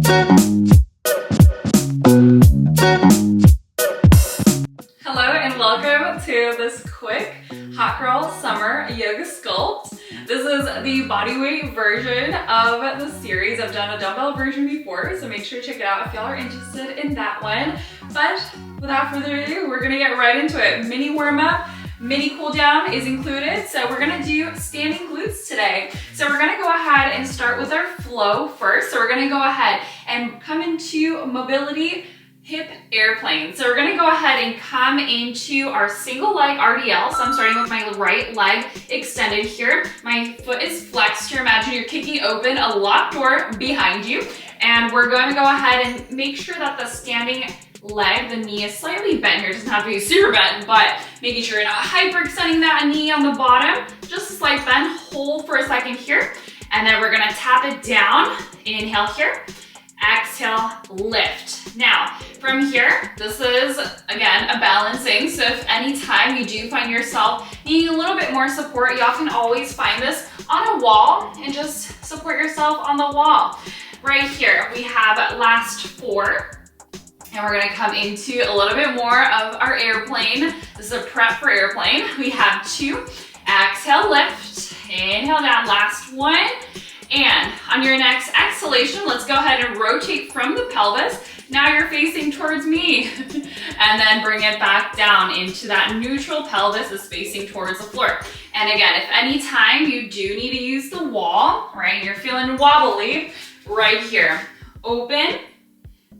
Hello and welcome to this quick Hot Girl Summer Yoga Sculpt. This is the bodyweight version of the series. I've done a dumbbell version before, so make sure to check it out if y'all are interested in that one. But without further ado, we're gonna get right into it. Mini warm-up, mini cool down is included. So we're gonna do standing glutes today. So we're gonna go ahead and start with our flow first. So we're gonna go ahead and come into mobility hip airplane. So we're gonna go ahead and come into our single leg RDL. So I'm starting with my right leg extended here. My foot is flexed here. Imagine you're kicking open a locked door behind you. And we're gonna go ahead and make sure that the standing leg, the knee is slightly bent here. It doesn't have to be super bent, but making sure you're not hyperextending that knee on the bottom. Just a slight bend, hold for a second here. And then we're gonna tap it down. Inhale here. Exhale, lift. Now, from here, this is, again, a balancing. So if anytime you do find yourself needing a little bit more support, y'all can always find this on a wall and just support yourself on the wall. Right here, we have last four. And we're gonna come into a little bit more of our airplane. This is a prep for airplane. We have two. Exhale, lift. Inhale down, last one. And on your next exhalation, let's go ahead and rotate from the pelvis. Now you're facing towards me. And then bring it back down into that neutral pelvis is facing towards the floor. And again, if any time you do need to use the wall, right, you're feeling wobbly, right here. Open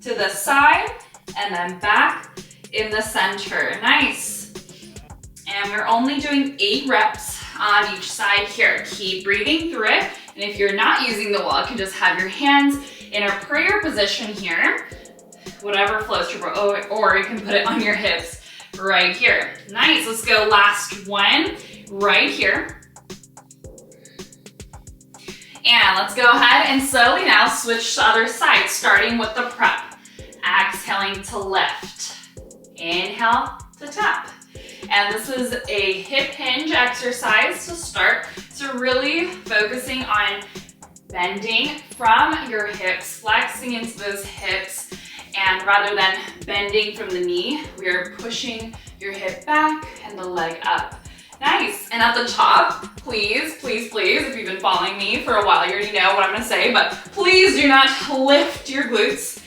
to the side and then back in the center. Nice. And we're only doing 8 reps on each side here. Keep breathing through it. And if you're not using the wall, you can just have your hands in a prayer position here, whatever floats your boat, or you can put it on your hips right here. Nice, let's go last one right here. And let's go ahead and slowly now switch to the other side, starting with the prep. Exhaling to lift. Inhale to tap. And this is a hip hinge exercise to start. So really focusing on bending from your hips, flexing into those hips, and rather than bending from the knee, we are pushing your hip back and the leg up. Nice. And at the top, please, please, please, if you've been following me for a while, you already know what I'm gonna say, but please do not lift your glutes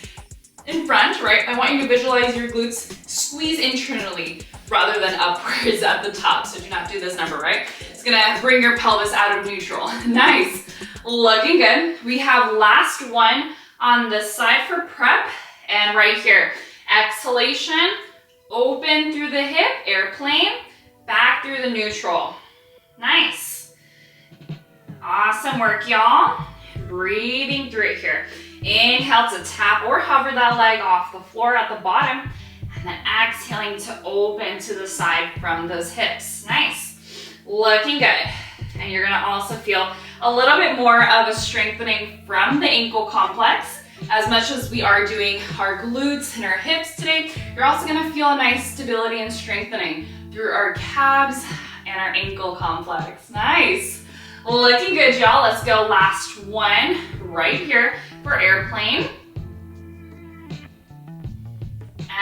in front, right? I want you to visualize your glutes squeeze internally rather than upwards at the top. So do not do this number, right? It's gonna bring your pelvis out of neutral. Nice, looking good. We have last one on this side for prep, and right here, exhalation, open through the hip, airplane, back through the neutral. Nice. Awesome work, y'all. Breathing through it here. Inhale to tap or hover that leg off the floor at the bottom, and then exhaling to open to the side from those hips. Nice, looking good. And you're gonna also feel a little bit more of a strengthening from the ankle complex. As much as we are doing our glutes and our hips today, you're also gonna feel a nice stability and strengthening through our calves and our ankle complex. Nice, looking good, y'all. Let's go last one right here for airplane.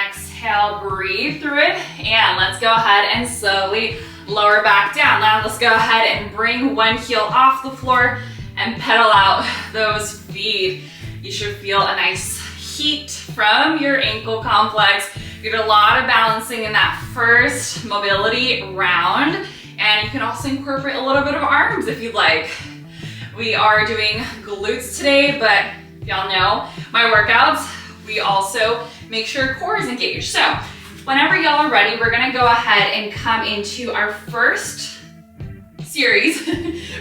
Exhale, breathe through it, and let's go ahead and slowly lower back down. Now let's go ahead and bring one heel off the floor and pedal out those feet. You should feel a nice heat from your ankle complex. You get a lot of balancing in that first mobility round, and you can also incorporate a little bit of arms if you'd like. We are doing glutes today, but y'all know my workouts, we also make sure core is engaged. So whenever y'all are ready, we're gonna go ahead and come into our first series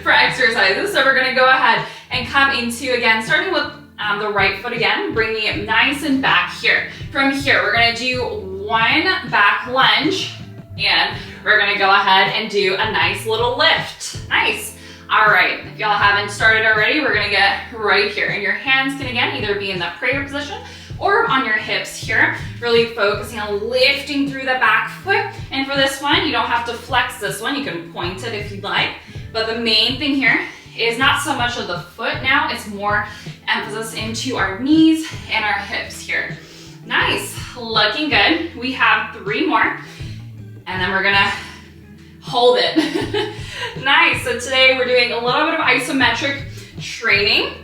for exercises. So we're gonna go ahead and come into, again, starting with the right foot again, bringing it nice and back here. From here, we're gonna do one back lunge, and we're gonna go ahead and do a nice little lift. Nice. All right, if y'all haven't started already, we're gonna get right here. And your hands can, again, either be in that prayer position or on your hips here, really focusing on lifting through the back foot. And for this one, you don't have to flex this one. You can point it if you'd like. But the main thing here is not so much of the foot now, it's more emphasis into our knees and our hips here. Nice, looking good. We have 3 more, and then we're gonna hold it. Nice, so today we're doing a little bit of isometric training,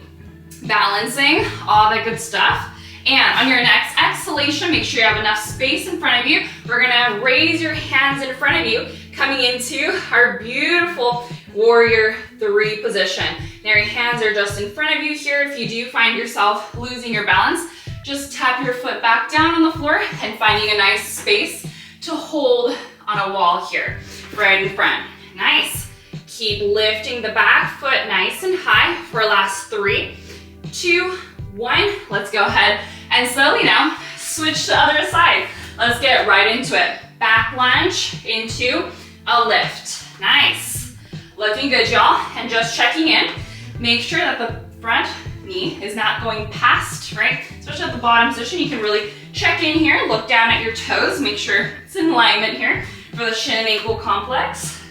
balancing, all that good stuff. And on your next exhalation, make sure you have enough space in front of you. We're gonna raise your hands in front of you, coming into our beautiful warrior 3 position. Now your hands are just in front of you here. If you do find yourself losing your balance, just tap your foot back down on the floor and finding a nice space to hold on a wall here, right in front. Nice. Keep lifting the back foot nice and high for our last 3, 2, 1. Let's go ahead and slowly now switch to the other side. Let's get right into it. Back lunge into a lift. Nice. Looking good, y'all. And just checking in. Make sure that the front knee is not going past, right? Especially at the bottom position, you can really check in here, look down at your toes, make sure it's in alignment here for the shin and ankle complex.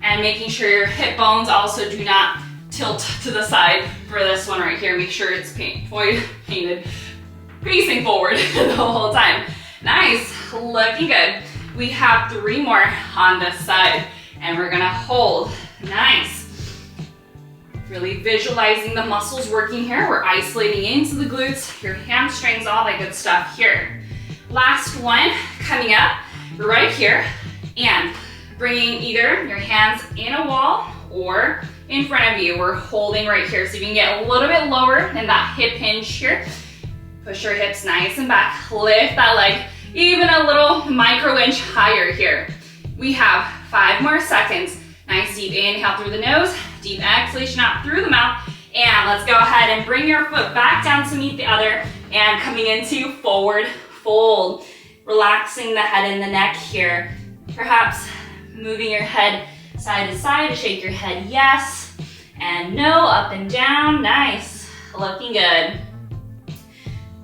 And making sure your hip bones also do not tilt to the side for this one right here. Make sure it's painted facing forward the whole time. Nice, looking good. We have 3 more on this side, and we're gonna hold. Nice. Really visualizing the muscles working here. We're isolating into the glutes, your hamstrings, all that good stuff here. Last one coming up right here, and bringing either your hands in a wall or in front of you. We're holding right here, so you can get a little bit lower in that hip hinge here. Push your hips nice and back. Lift that leg even a little micro inch higher here. We have 5 more seconds. Nice deep inhale through the nose, deep exhalation out through the mouth. And let's go ahead and bring your foot back down to meet the other, and coming into forward fold. Relaxing the head and the neck here. Perhaps moving your head side to side to shake your head yes and no, up and down. Nice, looking good.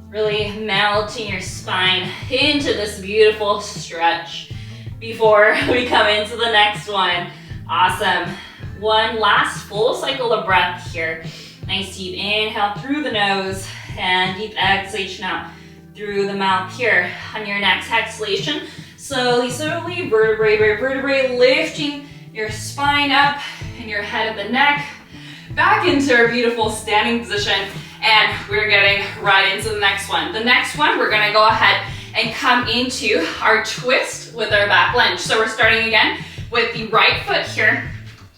Really melting your spine into this beautiful stretch before we come into the next one. Awesome. One last full cycle of breath here. Nice deep inhale through the nose and deep exhalation out through the mouth here. On your next exhalation, slowly, vertebrae by vertebrae, lifting your spine up and your head of the neck back into our beautiful standing position. And we're getting right into the next one. The next one, we're gonna go ahead and come into our twist with our back lunge. So we're starting again with the right foot here,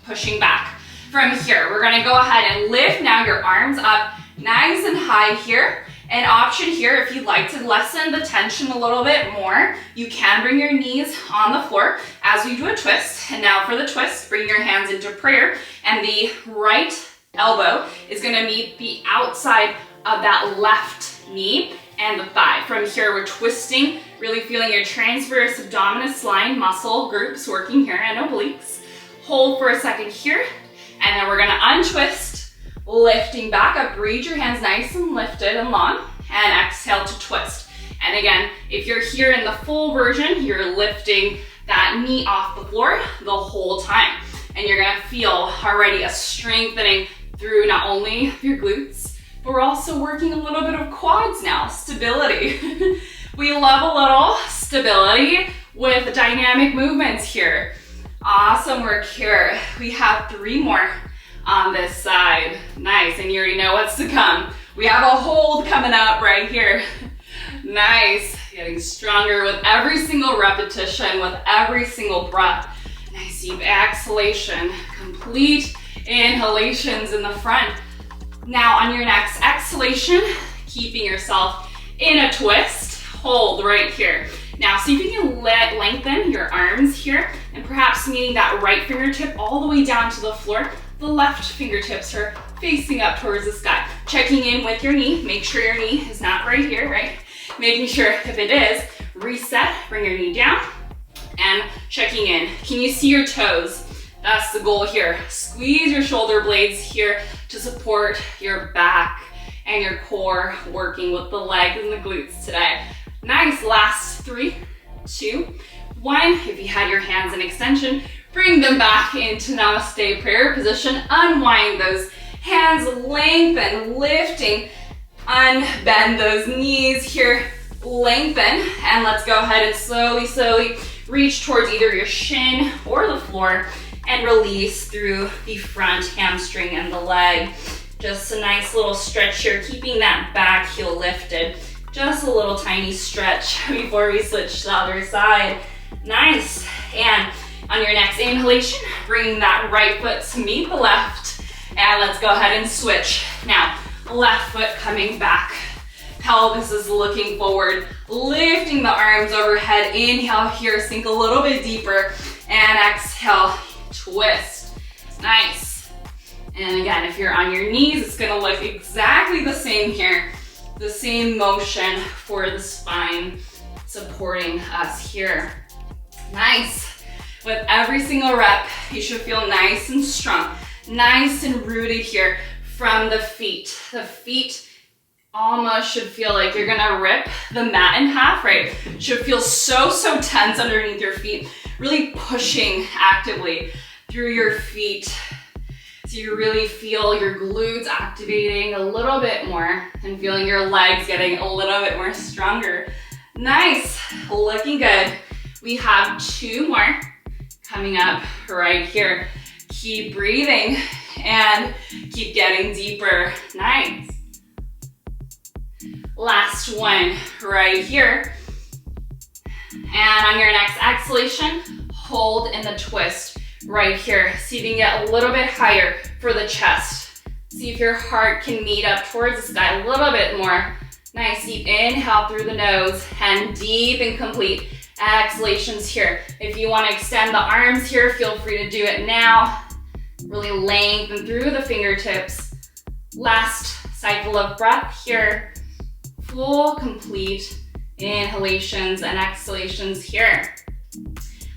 pushing back. From here, we're gonna go ahead and lift now your arms up nice and high here. An option here, if you'd like to lessen the tension a little bit more, you can bring your knees on the floor as we do a twist. And now for the twist, bring your hands into prayer, and the right elbow is gonna meet the outside of that left knee and the thigh. From here, we're twisting, really feeling your transverse abdominis line muscle groups working here and obliques. Hold for a second here, and then we're gonna untwist, lifting back up. Reach your hands nice and lifted and long, and exhale to twist. And again, if you're here in the full version, you're lifting that knee off the floor the whole time. And you're gonna feel already a strengthening through not only your glutes, but we're also working a little bit of quads now, stability. We love a little stability with dynamic movements here. Awesome work here. We have 3 more on this side. Nice, and you already know what's to come. We have a hold coming up right here. Nice, getting stronger with every single repetition, with every single breath. Nice deep exhalation, complete inhalations in the front. Now on your next exhalation, keeping yourself in a twist, hold right here. Now see if you can lengthen your arms here, and perhaps meeting that right fingertip all the way down to the floor. The left fingertips are facing up towards the sky. Checking in with your knee, make sure your knee is not right here, right? Making sure if it is, reset, bring your knee down, and checking in. Can you see your toes? That's the goal here. Squeeze your shoulder blades here to support your back and your core, working with the legs and the glutes today. Nice, last 3, 2, 1. If you had your hands in extension, Bring them back into Namaste prayer position. Unwind those hands, lengthen, lifting. Unbend those knees here, lengthen. And let's go ahead and slowly, slowly reach towards either your shin or the floor and release through the front hamstring and the leg. Just a nice little stretch here, keeping that back heel lifted. Just a little tiny stretch before we switch to the other side. Nice. And on your next inhalation, bring that right foot to meet the left. And let's go ahead and switch. Now, left foot coming back. Pelvis is looking forward. Lifting the arms overhead. Inhale here, sink a little bit deeper. And exhale, twist. Nice. And again, if you're on your knees, it's gonna look exactly the same here. The same motion for the spine supporting us here. Nice. With every single rep, you should feel nice and strong, nice and rooted here from the feet. The feet almost should feel like you're gonna rip the mat in half, right? Should feel so, so tense underneath your feet, really pushing actively through your feet. So you really feel your glutes activating a little bit more and feeling your legs getting a little bit more stronger. Nice, looking good. We have 2 more coming up right here. Keep breathing and keep getting deeper. Nice. Last one right here. And on your next exhalation, hold in the twist right here. See if you can get a little bit higher for the chest. See if your heart can meet up towards the sky a little bit more. Nice, deep inhale through the nose and deep and complete exhalations here. If you want to extend the arms here, feel free to do it now. Really lengthen through the fingertips. Last cycle of breath here. Full, complete inhalations and exhalations here.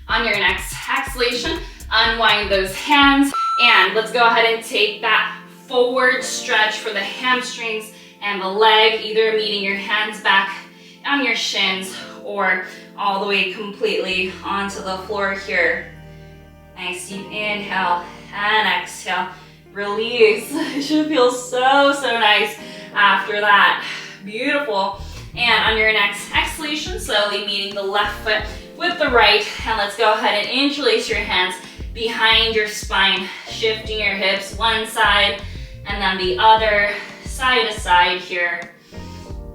On your next exhalation, unwind those hands and let's go ahead and take that forward stretch for the hamstrings and the leg, either meeting your hands back on your shins or all the way completely onto the floor here. Nice deep inhale and exhale. Release. It should feel so, so nice after that. Beautiful. And on your next exhalation, slowly meeting the left foot with the right. And let's go ahead and interlace your hands behind your spine, shifting your hips one side and then the other, side to side here.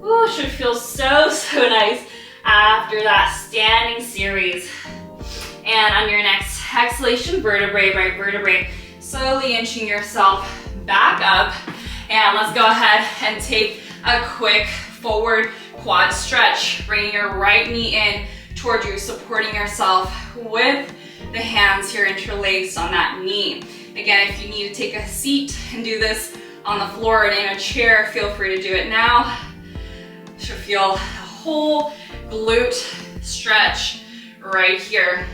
Ooh, should feel so, so nice after that standing series. And on your next exhalation, vertebrae by vertebrae, slowly inching yourself back up. And let's go ahead and take a quick forward quad stretch, bringing your right knee in towards you, supporting yourself with the hands here interlaced on that knee. Again, if you need to take a seat and do this on the floor and in a chair, feel free to do it now. Should feel a whole glute stretch right here.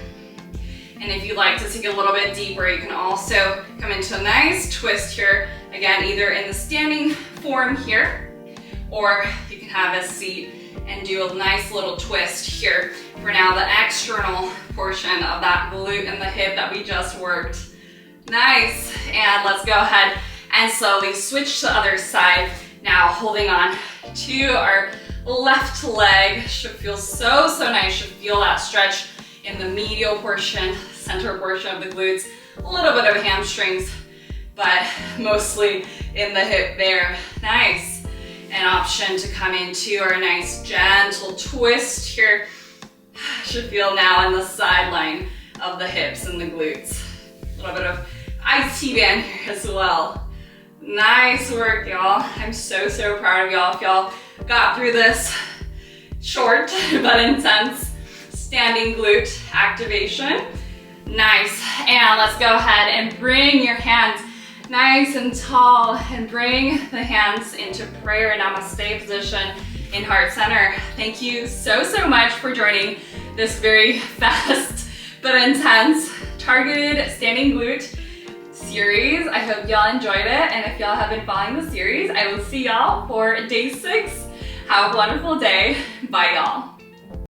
And if you'd like to take a little bit deeper, you can also come into a nice twist here. Again, either in the standing form here, or you can have a seat and do a nice little twist here for now the external portion of that glute and the hip that we just worked. Nice. And let's go ahead and slowly switch to the other side. Now holding on to our left leg. Should feel so, so nice. Should feel that stretch in the medial portion, center portion of the glutes, a little bit of hamstrings, but mostly in the hip there. Nice. An option to come into our nice gentle twist here. Should feel now in the sideline of the hips and the glutes. A little bit of IT band here as well. Nice work, y'all. I'm so, so proud of y'all. If y'all got through this short but intense standing glute activation. Nice. And let's go ahead and bring your hands nice and tall and bring the hands into prayer namaste position in heart center. Thank you so, so much for joining this very fast but intense targeted standing glute series. I hope y'all enjoyed it, and if y'all have been following the series, I will see y'all for day 6. Have a wonderful day. Bye, y'all.